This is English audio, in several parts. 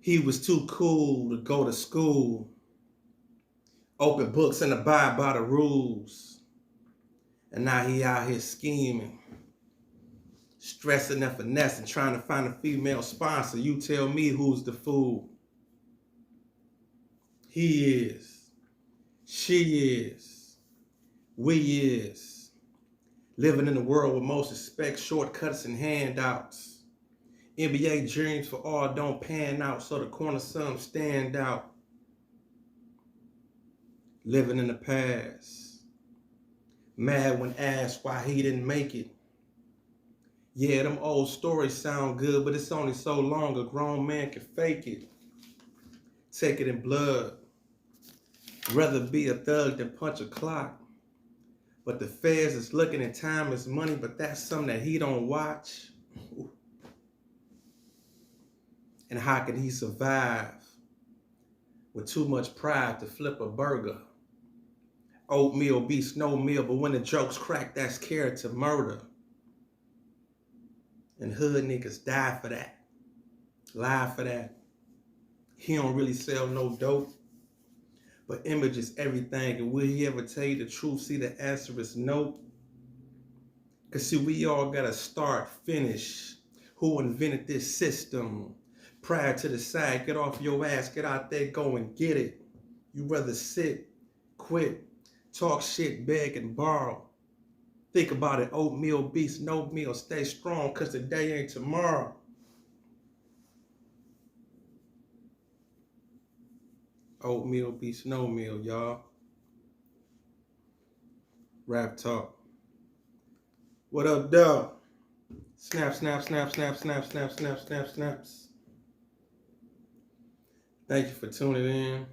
He was too cool to go to school. Open books and abide by the rules. And now he out here scheming, stressing and finessing, trying to find a female sponsor. You tell me who's the fool. He is. She is. We is. Living in a world where most expect shortcuts and handouts. NBA dreams for all don't pan out, so the corner some stand out. Living in the past. Mad when asked why he didn't make it. Yeah, them old stories sound good, but it's only so long a grown man can fake it. Take it in blood. Rather be a thug than punch a clock. But the feds is looking at time as money, but that's something that he don't watch. And how can he survive with too much pride to flip a burger? Oatmeal beats no meal, but when the jokes crack, that's character murder. And hood niggas die for that, lie for that. He don't really sell no dope, but image is everything. And will he ever tell you the truth? See, the answer is no. Cause see, we all gotta start, finish. Who invented this system? Prior to the side, get off your ass, get out there, go and get it. You rather sit, quit, talk shit, beg and borrow. Think about it, oatmeal beats no meal. Stay strong, cause the day ain't tomorrow. Oatmeal beats no meal, y'all. Raptalk. What up, dog? Snap, snap, snap, snap, snap, snap, snap, snap, snaps. Thank you for tuning in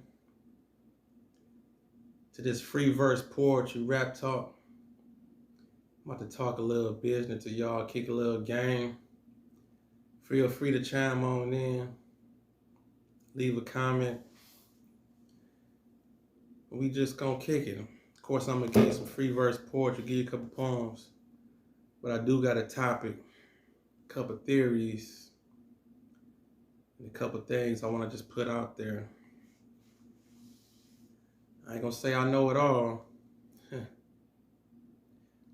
to this Freeverse poetry rap talk. I'm about to talk a little business to y'all, kick a little game. Feel free to chime on in, leave a comment. We just gonna kick it. Of course, I'm gonna give you some Freeverse poetry, give you a couple poems. But I do got a topic, a couple theories, and a couple things I wanna just put out there. I ain't gonna say I know it all.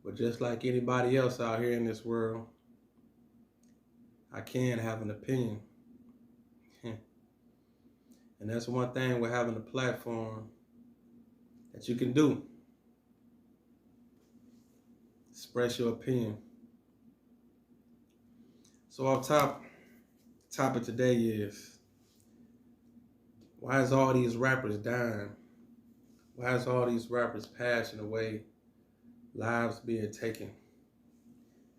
But just like anybody else out here in this world, I can have an opinion. And that's one thing with having a platform that you can do. Express your opinion. So off top, topic today is, why is all these rappers dying? Why is all these rappers passing away? Lives being taken.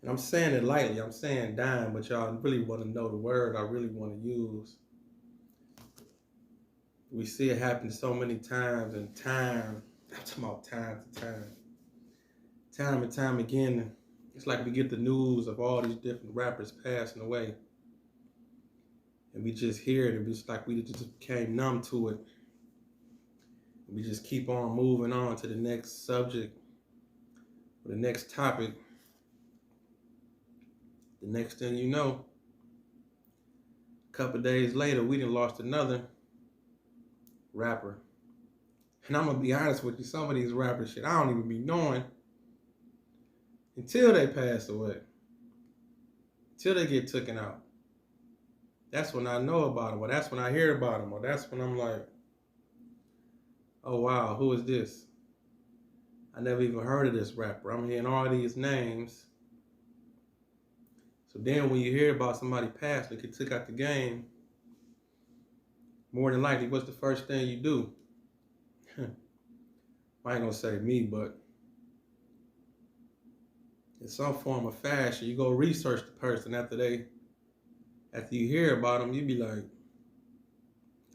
And I'm saying it lightly, I'm saying dying, but y'all really want to know the word I really want to use. We see it happen so many times, and I'm talking about time to time. Time and time again, it's like we get the news of all these different rappers passing away. And we just hear it, and it's like we just became numb to it. And we just keep on moving on to the next subject, or the next topic. The next thing you know, a couple days later, we done lost another rapper. And I'm gonna be honest with you, some of these rappers shit, I don't even be knowing until they pass away. Until they get taken out. That's when I know about them, or that's when I hear about them, or that's when I'm like, oh wow, who is this? I never even heard of this rapper. I'm hearing all these names. So then when you hear about somebody passing, that get took out the game, more than likely, what's the first thing you do? I ain't gonna say me, but in some form of fashion, you go research the person after you hear about them, you be like,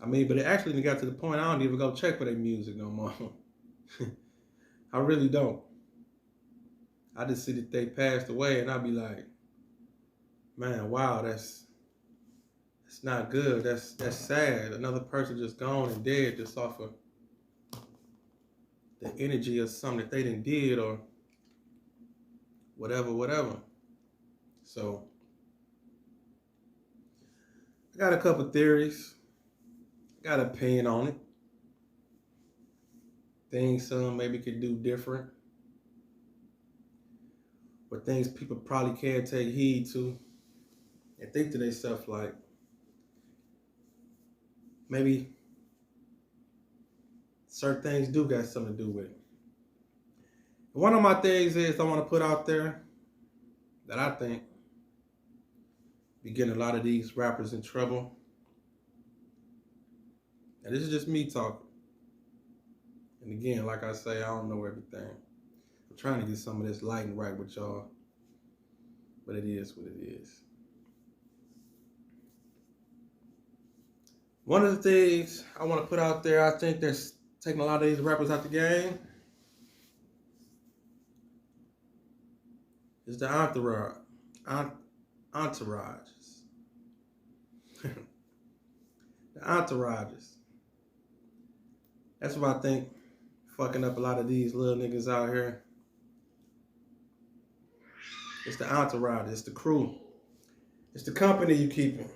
but it actually got to the point I don't even go check for their music no more. I really don't. I just see that they passed away and I be like, man, wow, that's not good. That's sad. Another person just gone and dead just off of the energy of something that they done did or whatever. So I got a couple theories. got an opinion on it. Things some maybe could do different. Or things people probably can't take heed to. And think to themselves like, maybe certain things do got something to do with it. One of my things is I want to put out there that I think be getting a lot of these rappers in trouble. And this is just me talking. And again, like I say, I don't know everything. I'm trying to get some of this light and right with y'all. But it is what it is. One of the things I want to put out there, I think that's taking a lot of these rappers out the game, is the entourages. The entourages. That's what I think fucking up a lot of these little niggas out here. It's the entourage, it's the crew. It's the company you keeping.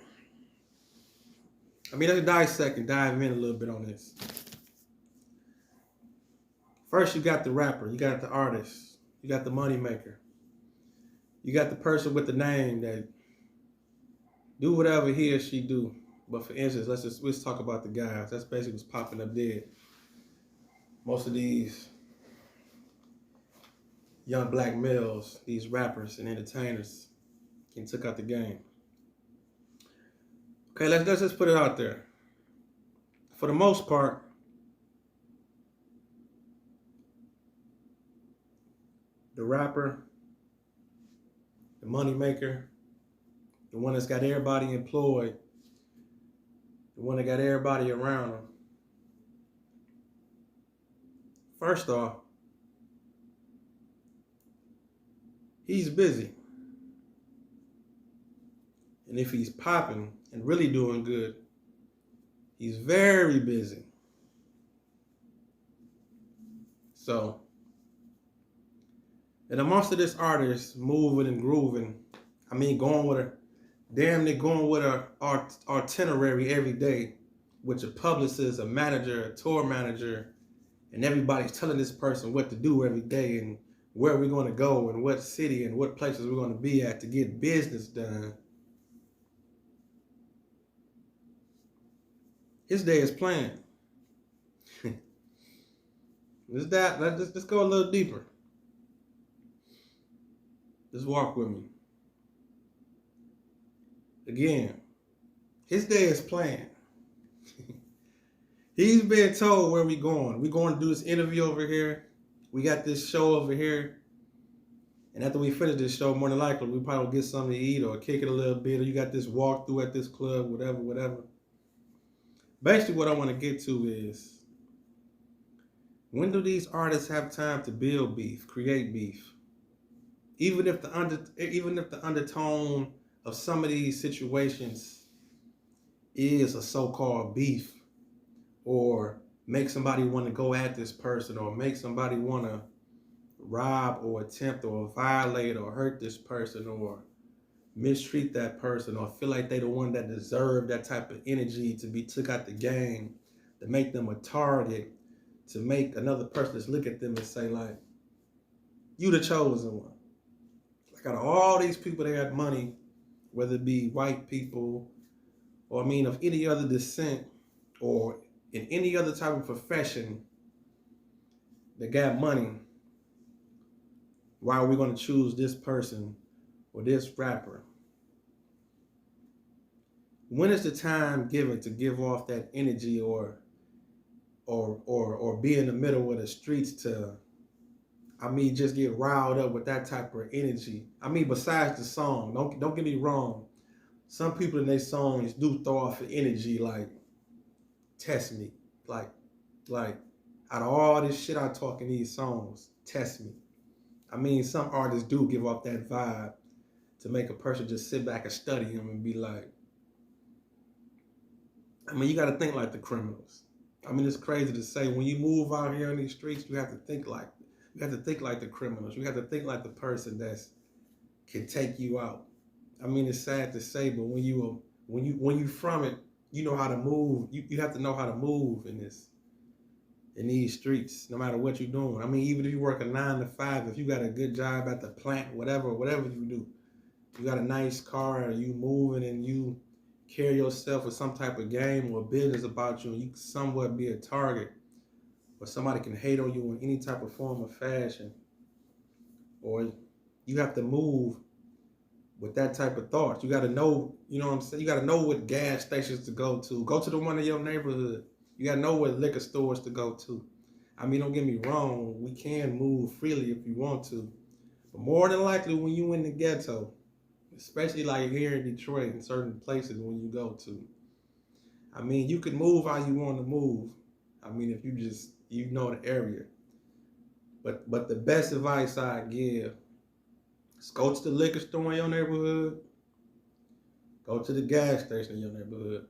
I mean, let's dissect and dive in a little bit on this. First, you got the rapper, you got the artist, you got the money maker. You got the person with the name that do whatever he or she do. But for instance, let's talk about the guys. That's basically what's popping up dead. Most of these young black males, these rappers and entertainers, can took out the game. Okay, let's just put it out there. For the most part, the rapper, the money maker, the one that's got everybody employed, the one that got everybody around them. First off, he's busy. And if he's popping and really doing good, he's very busy. So, and amongst of this artist moving and grooving, I mean going with a itinerary every day, with a publicist, a manager, a tour manager, and everybody's telling this person what to do every day and where we're going to go and what city and what places we're going to be at to get business done. His day is planned. Let's go a little deeper. Just walk with me. Again, his day is planned. He's been told where we going. We're going to do this interview over here. We got this show over here. And after we finish this show, more than likely, we probably will get something to eat or kick it a little bit. Or you got this walkthrough at this club, whatever. Basically, what I want to get to is, when do these artists have time to build beef, create beef? Even if the undertone of some of these situations is a so-called beef, or make somebody want to go at this person, or make somebody want to rob or attempt or violate or hurt this person, or mistreat that person, or feel like they the one that deserve that type of energy to be took out the game, to make them a target, to make another person just look at them and say like, you the chosen one. Like out of all these people that got money, whether it be white people, or I mean of any other descent, or in any other type of profession that got money, why are we going to choose this person or this rapper? When is the time given to give off that energy or be in the middle of the streets to, I mean, just get riled up with that type of energy? I mean, besides the song, don't get me wrong. Some people in their songs do throw off an energy like, test me. Like out of all this shit I talk in these songs, test me. I mean, some artists do give off that vibe to make a person just sit back and study them and be like, I mean, you got to think like the criminals. I mean, it's crazy to say, when you move out here on these streets, you have to think like the criminals. You have to think like the person that's can take you out. I mean, it's sad to say, but when you from it, you know how to move. You have to know how to move in these streets, no matter what you're doing. I mean, even if you work a 9 to 5, if you got a good job at the plant, whatever you do, you got a nice car, and you moving and you carry yourself with some type of game or business about you, and you can somewhat be a target, or somebody can hate on you in any type of form or fashion, or you have to move with that type of thoughts. You got to know, you know what I'm saying? You got to know what gas stations to go to. Go to the one in your neighborhood. You got to know what liquor stores to go to. I mean, don't get me wrong. We can move freely if you want to. But more than likely, when you in the ghetto, especially like here in Detroit and certain places when you go to, I mean, you can move how you want to move. I mean, if you know the area. But the best advice I give is go to the liquor store in your neighborhood. Go to the gas station in your neighborhood.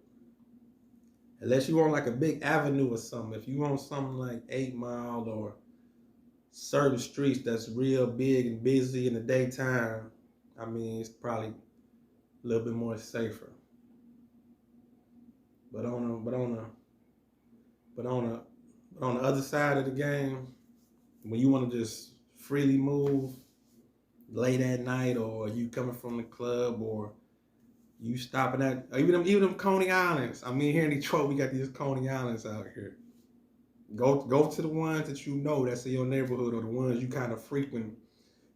Unless you want like a big avenue or something. If you want something like 8 Mile or certain streets that's real big and busy in the daytime, I mean, it's probably a little bit more safer. But on the other side of the game, when you want to just freely move late at night, or you coming from the club, or you stopping at even them Coney Islands. I mean, here in Detroit, we got these Coney Islands out here. Go to the ones that you know that's in your neighborhood, or the ones you kind of frequent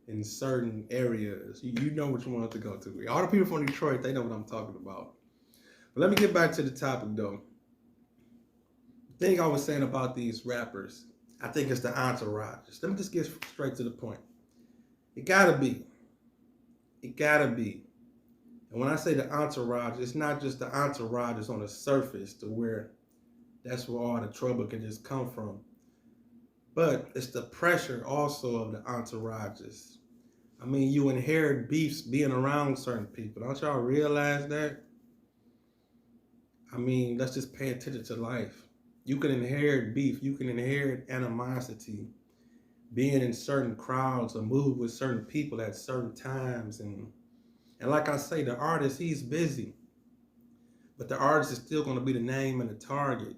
in certain areas. You know which ones to go to. All the people from Detroit, they know what I'm talking about. But let me get back to the topic, though. The thing I was saying about these rappers, I think it's the entourage. Let me just get straight to the point. It gotta be. It gotta be. And when I say the entourage, it's not just the entourage that's on the surface to where that's where all the trouble can just come from. But it's the pressure also of the entourages. I mean, you inherit beefs being around certain people. Don't y'all realize that? I mean, let's just pay attention to life. You can inherit beef. You can inherit animosity being in certain crowds or move with certain people at certain times. And like I say, the artist, he's busy. But the artist is still going to be the name and the target.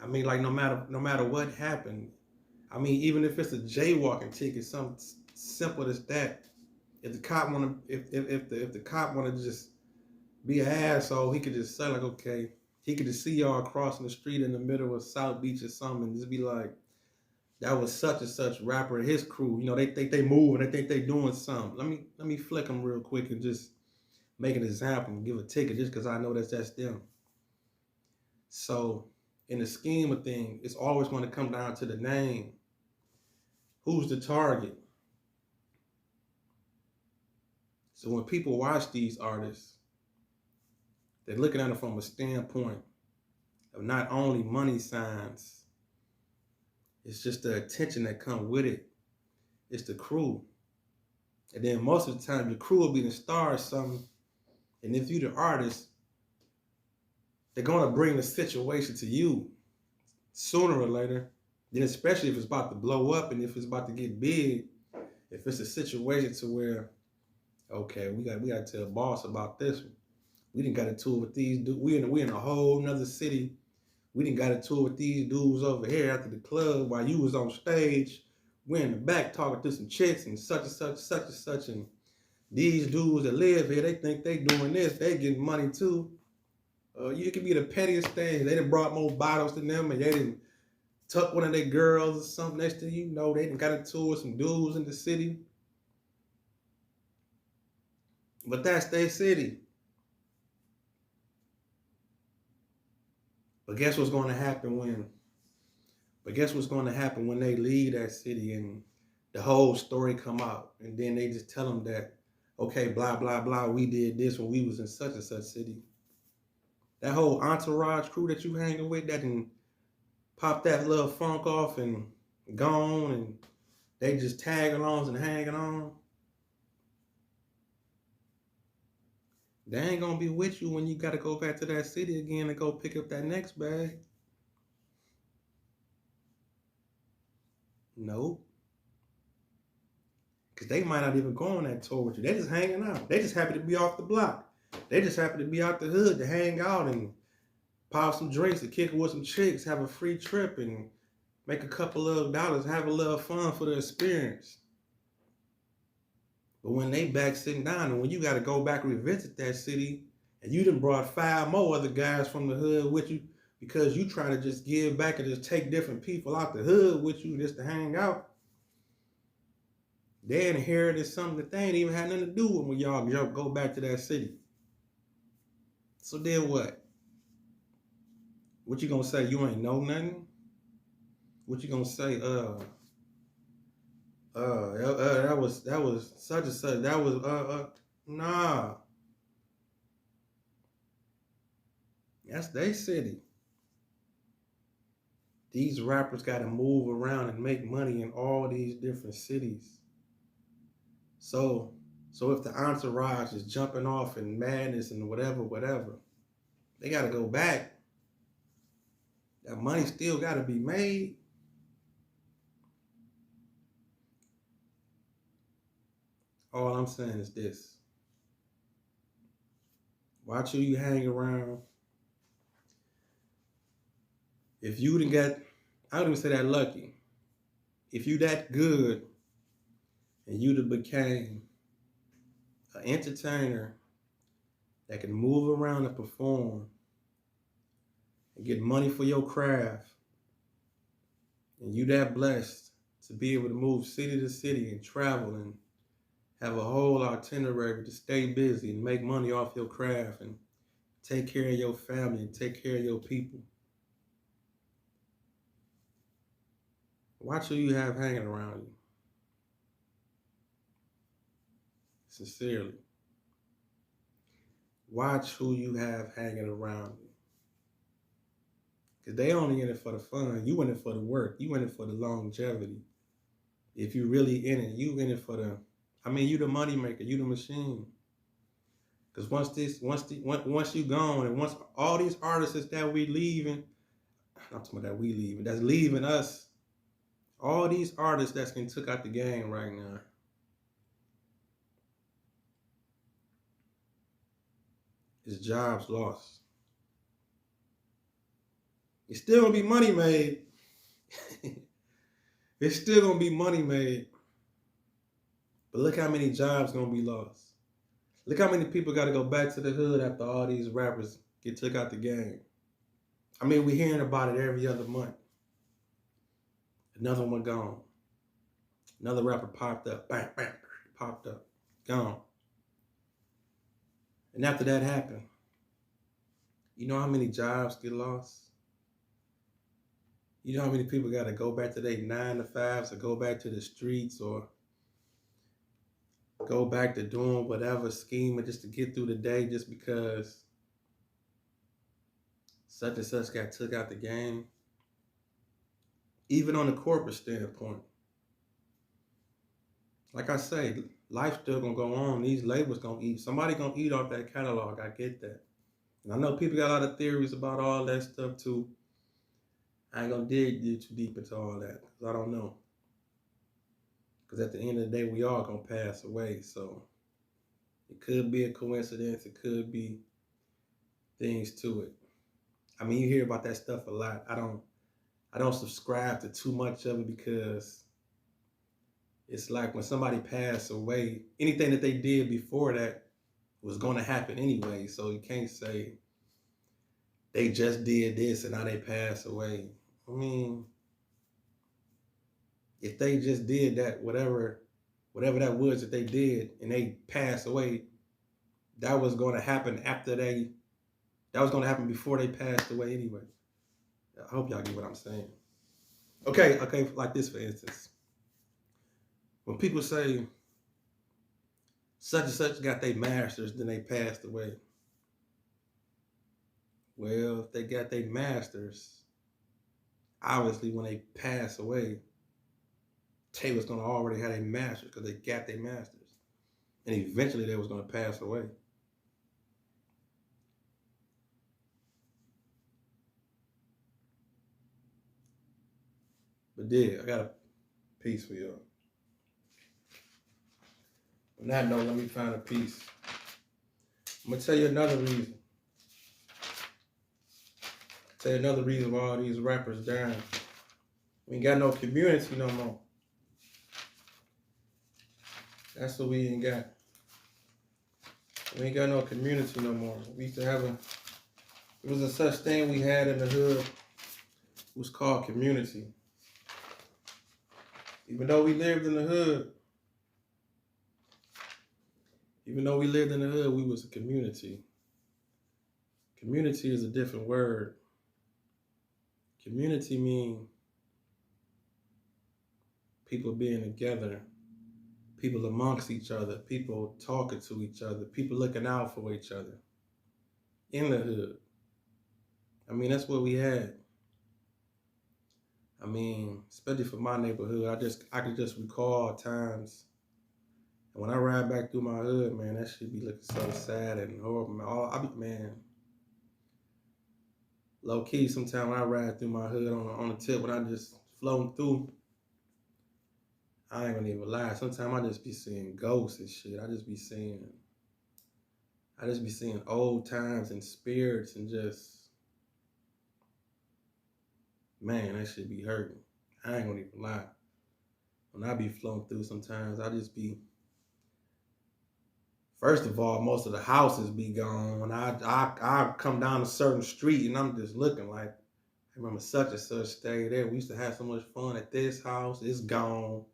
I mean, like no matter what happened. I mean, even if it's a jaywalking ticket, something simple as that. If the cop if the cop want to just be an asshole, he could just say like, okay, he could just see y'all crossing the street in the middle of South Beach or something, and just be like, that was such and such rapper and his crew. You know, they think they move and they think they doing something. Let me flick them real quick and just make an example and give a ticket just because I know that's them. So in the scheme of things, it's always going to come down to the name. Who's the target? So when people watch these artists, they're looking at them from a standpoint of not only money signs, it's just the attention that comes with it. It's the crew. And then most of the time, your crew will be the star or something. And if you're the artist, they're going to bring the situation to you sooner or later. Then especially if it's about to blow up and if it's about to get big, if it's a situation to where, okay, we got to tell boss about this one. We didn't got a tour with these dudes. We in a whole nother city. We didn't got a tour with these dudes over here after the club while you was on stage. We're in the back talking to some chicks and such and such, such and such. And these dudes that live here, they think they doing this. They getting money too. You could be the pettiest thing. They done brought more bottles than them and they didn't tuck one of their girls or something. Next thing you know, they done got a tour with some dudes in the city. But that's their city. But guess what's going to happen when they leave that city and the whole story come out, and then they just tell them that, okay, blah, blah, blah, we did this when we was in such and such city. That whole entourage crew that you hanging with that can pop that little funk off and gone, and they just tag along and hanging on. They ain't gonna be with you when you gotta go back to that city again and go pick up that next bag. Nope. Because they might not even go on that tour with you. They just hanging out. They just happy to be off the block. They just happy to be out the hood to hang out and pop some drinks and kick it with some chicks, have a free trip and make a couple of dollars, have a little fun for the experience. But when they back sitting down and when you got to go back and revisit that city and you done brought 5 more other guys from the hood with you because you try to just give back and just take different people out the hood with you just to hang out, they inherited something that they ain't even had nothing to do with when y'all go back to that city. So then what? What you gonna say? You ain't know nothing? What you gonna say? That was such and such. That was nah. That's their city. These rappers got to move around and make money in all these different cities. So if the entourage is jumping off in madness and whatever, they got to go back. That money still got to be made. All I'm saying is this. Watch who you hang around. If you done got, I don't even say that lucky. If you that good and you done became an entertainer that can move around and perform and get money for your craft, and you that blessed to be able to move city to city and travel and have a whole itinerary to stay busy and make money off your craft and take care of your family and take care of your people. Watch who you have hanging around you. Sincerely. Watch who you have hanging around you. Because they only in it for the fun. You in it for the work. You in it for the longevity. If you really in it, you in it for the, you the money maker, you the machine. Because once you gone and once all these artists that we leaving, I'm talking about that we leaving, that's leaving us, all these artists that's been took out the game right now, is jobs lost. It's still gonna be money made. It's still gonna be money made. But look how many jobs gonna be lost. Look how many people gotta go back to the hood after all these rappers get took out the game. We're hearing about it every other month. Another one gone. Another rapper popped up. Bang, bang, popped up. Gone. And after that happened, you know how many jobs get lost? You know how many people got to go back to their 9 to 5s or go back to the streets or go back to doing whatever scheming just to get through the day just because such and such got took out the game? Even on the corporate standpoint. Like I say, life's still going to go on. These labels going to eat. Somebody going to eat off that catalog. I get that. And I know people got a lot of theories about all that stuff too. I ain't going to dig too deep into all that because I don't know. Because at the end of the day, we all going to pass away. So it could be a coincidence. It could be things to it. You hear about that stuff a lot. I don't subscribe to too much of it because it's like when somebody passed away, anything that they did before that was going to happen anyway. So you can't say they just did this and now they pass away. If they just did that, whatever that was that they did and they passed away, that was going to happen that was going to happen before they passed away anyway. I hope y'all get what I'm saying. Okay, like this for instance. When people say such and such got their masters, then they passed away. Well, if they got their masters, obviously when they pass away, Taylor's going to already have their masters because they got their masters. And eventually they was going to pass away. But yeah, I got a piece for y'all. On that note, let me find a piece. I'm going to tell you another reason. say another reason why all these rappers dying. We ain't got no community no more. That's what we ain't got. We ain't got no community no more. We used to have there was a such thing we had in the hood. It was called community. Even though we lived in the hood, we was a community. Community is a different word. Community means people being together, people amongst each other, people talking to each other, people looking out for each other in the hood. I mean, that's what we had. I mean, especially for my neighborhood, I could just recall times. And when I ride back through my hood, man, that shit be looking so sad and horrible. Man, low key, sometimes when I ride through my hood on the tip, when I just floating through, I ain't gonna even lie. Sometimes I just be seeing ghosts and shit. I just be seeing old times and spirits and just, man, that shit be hurting. I ain't gonna even lie. When I be floating through sometimes, I just be, first of all, most of the houses be gone. When I come down a certain street and I'm just looking like, I remember such and such stayed there. We used to have so much fun at this house. It's gone.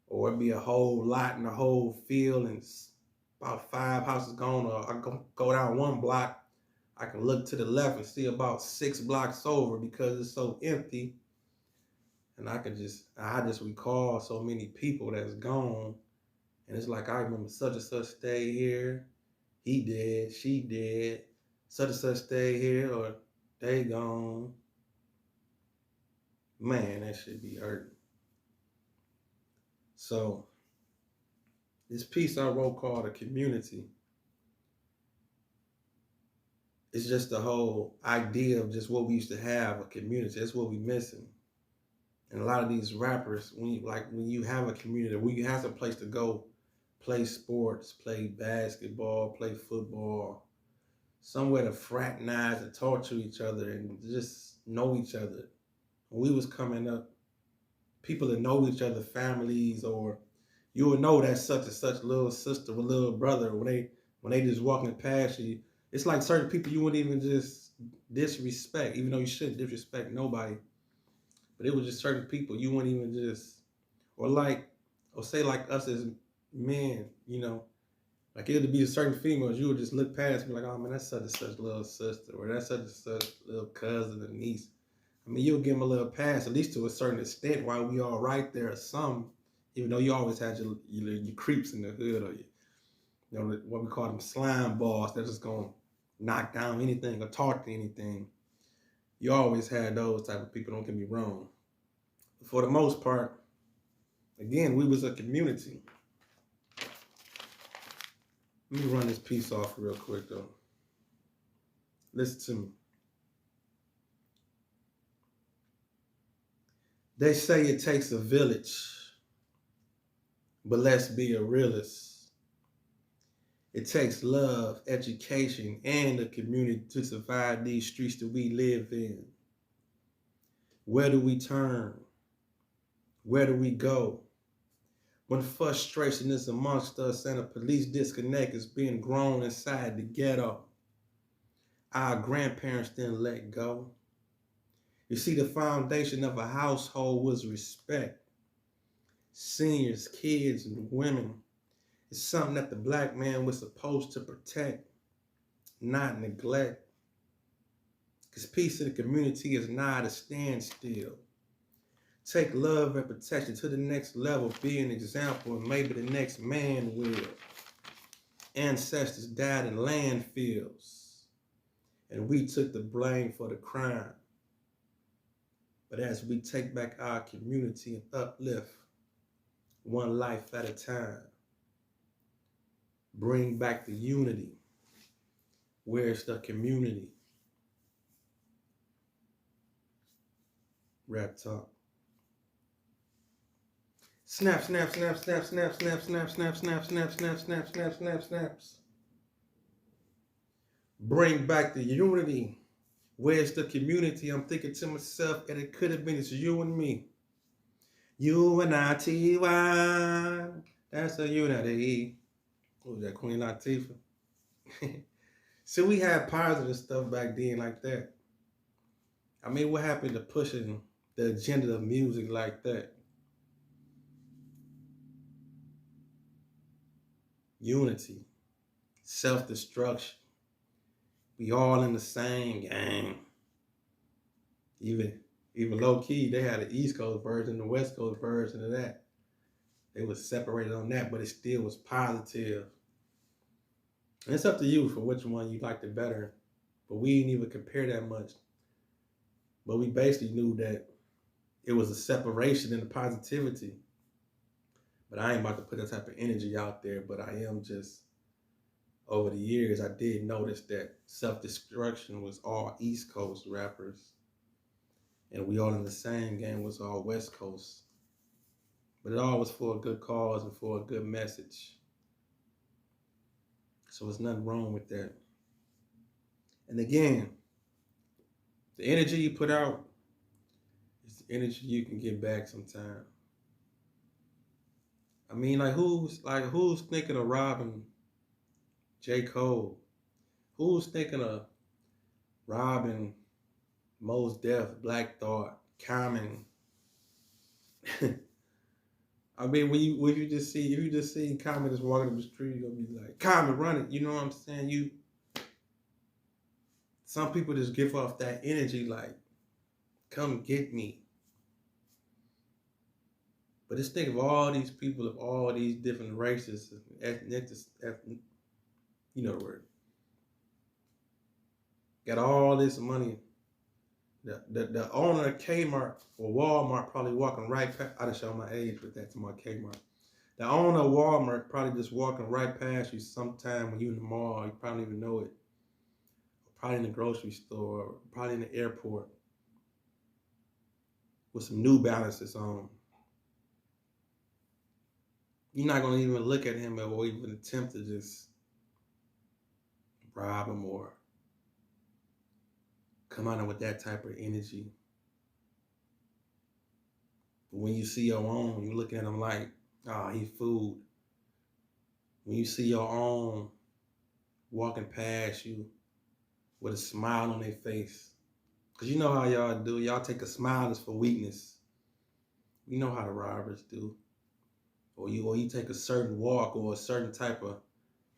Or it'd be a whole lot in the whole field and about 5 houses gone. Or I go down one block, I can look to the left and see about 6 blocks over because it's so empty. And I just recall so many people that's gone. And it's like, I remember such and such stayed here. He did, she did. Such and such stayed here or they gone. Man, that shit be hurting. So, this piece I wrote called A Community, it's just the whole idea of just what we used to have, a community. That's what we missing. And a lot of these rappers, when you have a community, when you have a place to go, play sports, play basketball, play football, somewhere to fraternize and talk to each other and just know each other. When we was coming up, people that know each other, families, or you would know that such and such little sister or little brother when they just walking past you. It's like certain people you wouldn't even just disrespect, even though you shouldn't disrespect nobody. But it was just certain people you wouldn't even just, or say like us as men, you know, like it would be certain females, you would just look past me like, oh man, that's such and such little sister, or that's such and such little cousin or niece. I mean, you'll give them a little pass, at least to a certain extent, while we all right there or some, even though you always had your creeps in the hood, or what we call them slime balls, they're just gonna knock down anything or talk to anything. You always had those type of people, don't get me wrong. For the most part, again, we was a community. Let me run this piece off real quick though. Listen to me. They say it takes a village, but let's be a realist. It takes love, education, and a community to survive these streets that we live in. Where do we turn? Where do we go? When frustration is amongst us and a police disconnect is being grown inside the ghetto, our grandparents didn't let go. You see, the foundation of a household was respect. Seniors, kids, and women. It's something that the black man was supposed to protect, not neglect. Because peace in the community is not a standstill. Take love and protection to the next level, be an example, and maybe the next man will. Ancestors died in landfills, and we took the blame for the crime. But as we take back our community and uplift, one life at a time, bring back the unity. Where's the community? Raptalk. Snap, snap, snap, snap, snap, snap, snap, snap, snap, snap, snap, snap, snap, snap, snaps. Bring back the unity. Where's the community? I'm thinking to myself that it could have been it's you and me. You and I-T-Y. That's a unity. What was that, Queen Latifah? So we had positive stuff back then like that. I mean, what happened to pushing the agenda of music like that? Unity, self-destruction. We all in the same game. Even low-key, they had the East Coast version, the West Coast version of that. They was separated on that, but it still was positive. And it's up to you for which one you liked it better. But we didn't even compare that much. But we basically knew that it was a separation in the positivity. But I ain't about to put that type of energy out there. But I am just, over the years, I did notice that self-destruction was all East Coast rappers. And we all in the same game was all West Coast. But it all was for a good cause and for a good message. So there's nothing wrong with that. And again, the energy you put out is the energy you can get back sometime. I mean, who's thinking of robbing J. Cole? Who's thinking of robbing Mos Def, Black Thought, Common? I mean, if you just see Common just walking up the street, you're gonna be like, Common, run it. You know what I'm saying? Some people just give off that energy like, come get me. But just think of all these people of all these different races, ethnic, you know the word. Got all this money. The owner of Kmart or Walmart probably walking right past. I just show my age with that to my Kmart. The owner of Walmart probably just walking right past you sometime when you're in the mall. You probably don't even know it. Probably in the grocery store, or probably in the airport with some New Balances on. You're not going to even look at him or even attempt to just rob him or come out with that type of energy. But when you see your own, you look at him like, oh, he food. When you see your own walking past you with a smile on their face, because you know how y'all do. Y'all take a smile as for weakness. You know how the robbers do. Or you take a certain walk or a certain type of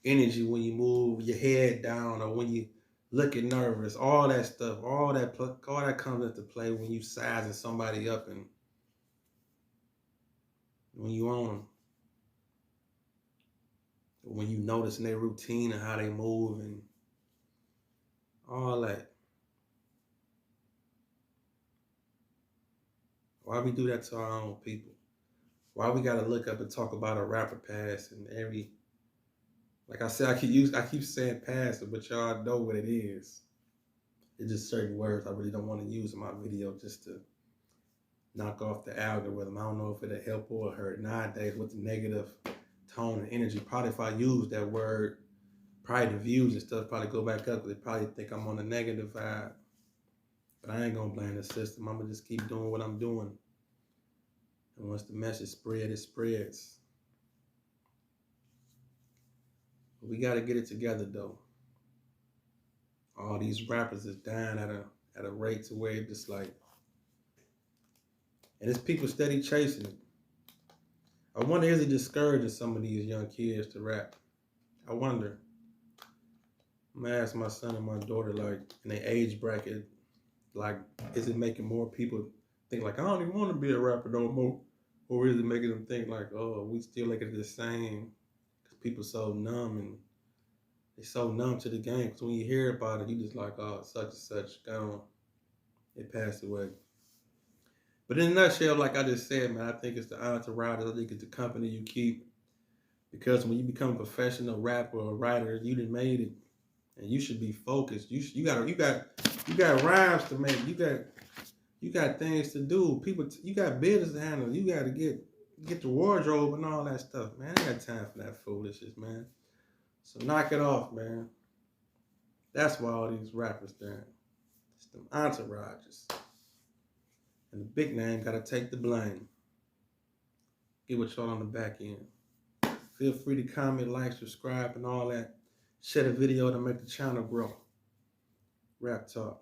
energy when you move your head down or when you looking nervous. All that stuff, all that comes into play when you sizing somebody up and when you own them. When you noticing their routine and how they move and all that. Why we do that to our own people? Why we gotta look up and talk about a rapper past and every, like I said, I keep saying past, but y'all know what it is. It's just certain words I really don't want to use in my video just to knock off the algorithm. I don't know if it'll help or hurt nowadays with the negative tone and energy. Probably if I use that word, probably the views and stuff probably go back up because they probably think I'm on the negative vibe. But I ain't gonna blame the system. I'm gonna just keep doing what I'm doing. And once the message spreads, it spreads. But we gotta get it together though. All these rappers is dying at a rate to where it's just like, and it's people steady chasing it. I wonder, is it discouraging some of these young kids to rap? I wonder. I'm gonna ask my son and my daughter, like, in their age bracket, like, is it making more people think like, I don't even want to be a rapper no more? Or is it making them think like, oh, we still look at it the same? Because people so numb and they're so numb to the game. Because when you hear about it, you just like, oh, such and such, gone. It passed away. But in a nutshell, like I just said, man, I think it's the entourage. I think it's the company you keep. Because when you become a professional rapper or writer, you done made it. And you should be focused. You got rhymes to make. You got things to do. You got business to handle. You got to get the wardrobe and all that stuff, man. I ain't got time for that foolishness, man. So knock it off, man. That's why all these rappers dying. It's them entourages. And the big name gotta take the blame. Get what y'all on the back end. Feel free to comment, like, subscribe, and all that. Share the video to make the channel grow. Raptalk.